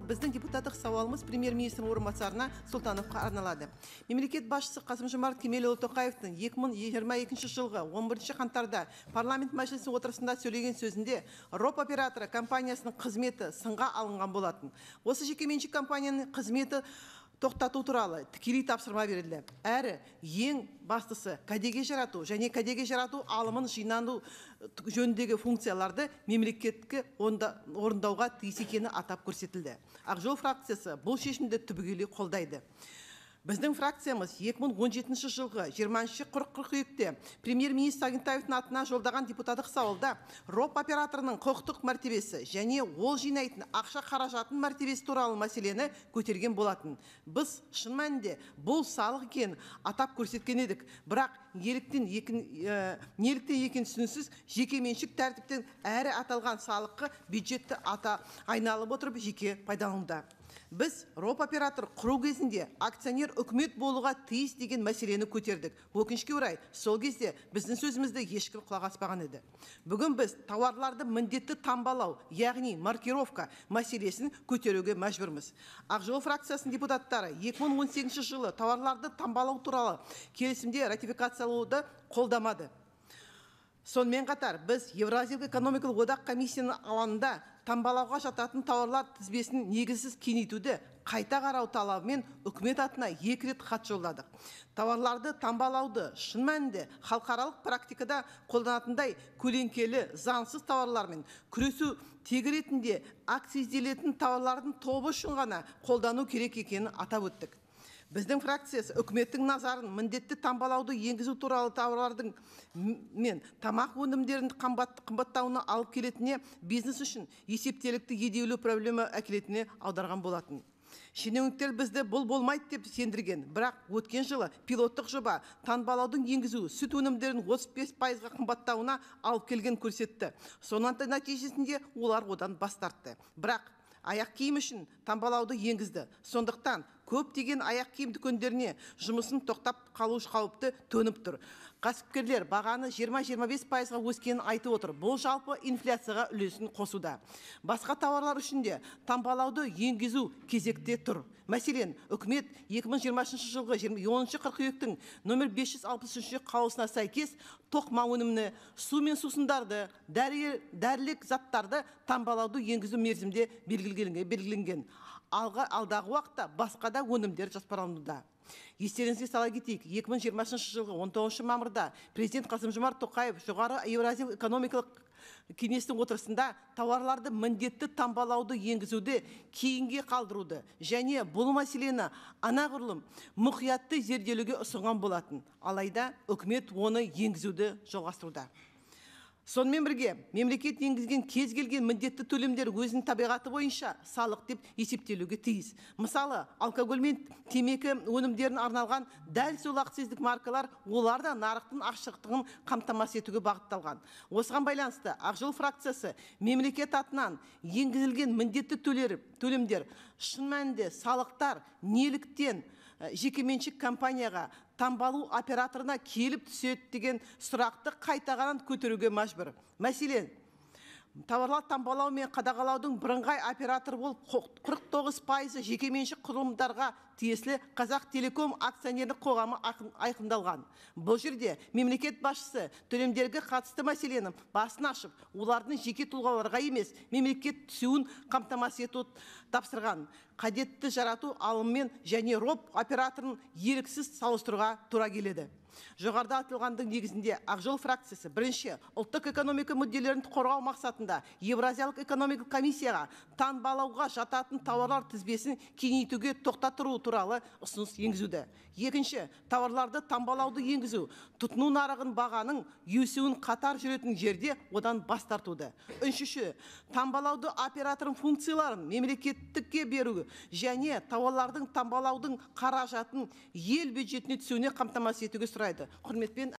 біздің депутаттық сауалымыз премьер-министрдің орынбасарына Сұлтановқа арналады. Мемлекет басшысы Қасым-Жомарт Кемелұлы Тоқаевтың 2022 жылғы 11 қаңтарда парламент мәжілісінің отырысында сөйлеген сөзінде РОП операторы компаниясының қызметі сынға алынған болатын. Осы жекеменшік компанияның қызметі тоқтату туралы тікелей тапсырма берілді. Әрі ең бастысы кәдеге жарату және кәдеге жарату алымын жинану жөніндегі функцияларды мемлекетке орындауға тиіс екені атап көрсетілді. Ақ Жол фракциясы бұл шешімді түбегейлі қолдайды. Біздің фракциямыз 2017 жылғы 20 қыркүйекте премьер-министр Сағынтаевтың атына жолдаған депутаттық сауалда РОП операторының құқықтық мәртебесі және ол жинайтын ақша қаражатын мәртебесі туралы мәселені көтерген болатын. Біз шын мәнінде бұл салық екенін атап көрсеткен едік, бірақ неліктен екен түсінсіз жекеменшік тәртіптен әрі аталған салыққа бюджетті айналып отырып жеке пайдалануда. Біз РОП оператор құру кезінде акционер үкімет болуға тиіс деген мәселені көтердік. Өкінішке орай, сол кезде біздің сөзімізді ешкім құлақ аспаған еді. Бүгін біз тауарларды міндетті таңбалау, яғни маркировка мәселесін көтеруге мәжбүрміз. Ақ Жол фракциясының депутаттары 2018 жылы тауарларды таңбалау туралы келісімде ратификациялауды қолдамады. Сонымен қатар біз Евразиялық экономикалық одақ комиссияның алаңында таңбалауға жататын тауарлар тізбесін негізсіз кеңейтуді қайта қарау талабымен үкімет атына 2 рет хат жолдадық. Тауарларды таңбалауды шын мәнінде халықаралық практикада қолданатындай көлеңкелі заңсыз тауарлармен күресу тегі ретінде акцизделетін тауарлардың тобы үшін ғана қолдану керек екенін атап өттік. Біздің фракциясы үкіметтің назарын міндетті таңбалауды енгізу туралы тауарлардың мен тамақ өнімдерінің қымбаттауына алып келетіне бизнес үшін есептелікті едеулі проблема әкелетіне аударған болатын. Шенеуніктер бізді бұл болмайды деп сендірген, бірақ өткен жылы пилоттық жоба таңбалаудың енгізу сүт өнімдерін 35%-ға қымбаттауына алып келген көрсетті. Соның нәтижесінде олар одан бас тартты. Бірақ аяқ киім үшін таңбалауды енгізді. Сондықтан көптеген аяқ киім дүкендеріне жұмысын тоқтап қалу қауіпті төніп тұр. Кәсіпкерлер бағаны 20-25%-ға өскенін айтып отыр. Бұл жалпы инфляцияға үлесін қосуда. Басқа тауарлар үшін де таңбалауды енгізу кезекте тұр. Мәселен, үкімет 2020 жылғы 10 қыркүйектің нөмір 563 қаулысына сәйкес тоқма өніміне, су мен сусындарды, дәрілік заттарды таңбалауды енгізу мерзімде белгіленген. Алдағы уақытта басқа да өнімдер жоспарлануда. Естеріңізге сала кетейік, 2020 жылғы 19 мамырда президент Қасым-Жомарт Тоқаев жоғары Еуразиялық экономикалық кеңестің отырысында тауарларды міндетті таңбалауды енгізуді кейінге қалдыруды және бұл мәселені анағұрлым мұқиятты зерделеуге ұсынған болатын. Алайда үкімет оны енгізуді жалғастыруда. Сонымен бірге, мемлекет енгізген кез келген міндетті төлемдер өзінің табиғаты бойынша салық деп есептелуге тиіс. Мысалы, алкоголь мен темекі өнімдерін арналған дәл сол акциздік маркалар оларда нарықтың ашықтығын қамтамасыз етуге бағытталған. Осыған байланысты Ақ Жол фракциясы мемлекет атынан енгізілген міндетті төлемдер шын мәнінде салықтар неліктен жекеменшік компанияға таңбалау операторына келіп түседі деген сұрақты қайтадан көтеруге мәжбүр. Мәселен, тауарлар таңбалау мен қадағалаудың бірыңғай оператор болып 49% жекеменшік құрылымдарға тиесілі Қазақтелеком акционерлік қоғамы айқындалған. Бұл жерде мемлекет басшысы төлемдерге қатысты мәселені басын ашып, олардың жеке тұлғаларға емес, мемлекет түсуін қамтамасыз ету тапсырған. Қажетті жарату алыммен және РОП операторын еріксіз салыстыруға тура келеді. Жоғарыда атылғандың негізінде Ақ Жол фракциясы бірінші ұлттық экономика мүдделерін қорғау мақсатында Евразиялық экономикалық комиссияға таңбалауға жататын тауарлар тізбесін кеңейтуге тоқтатыру туралы ұсыныс енгізуді. Екінші, тауарларды таңбалауды енгізу, тұтыну нарығын бағаның өсуін қатар жүретін жерде одан бас тартуды. Үшінші, таңбалауды операторын функцияларын мемлекеттікке беру және тауарлардың таңбалаудың қаражатын ел бюджетіне түсуіне қамтамасыз етуге сұрайды. Құрметпен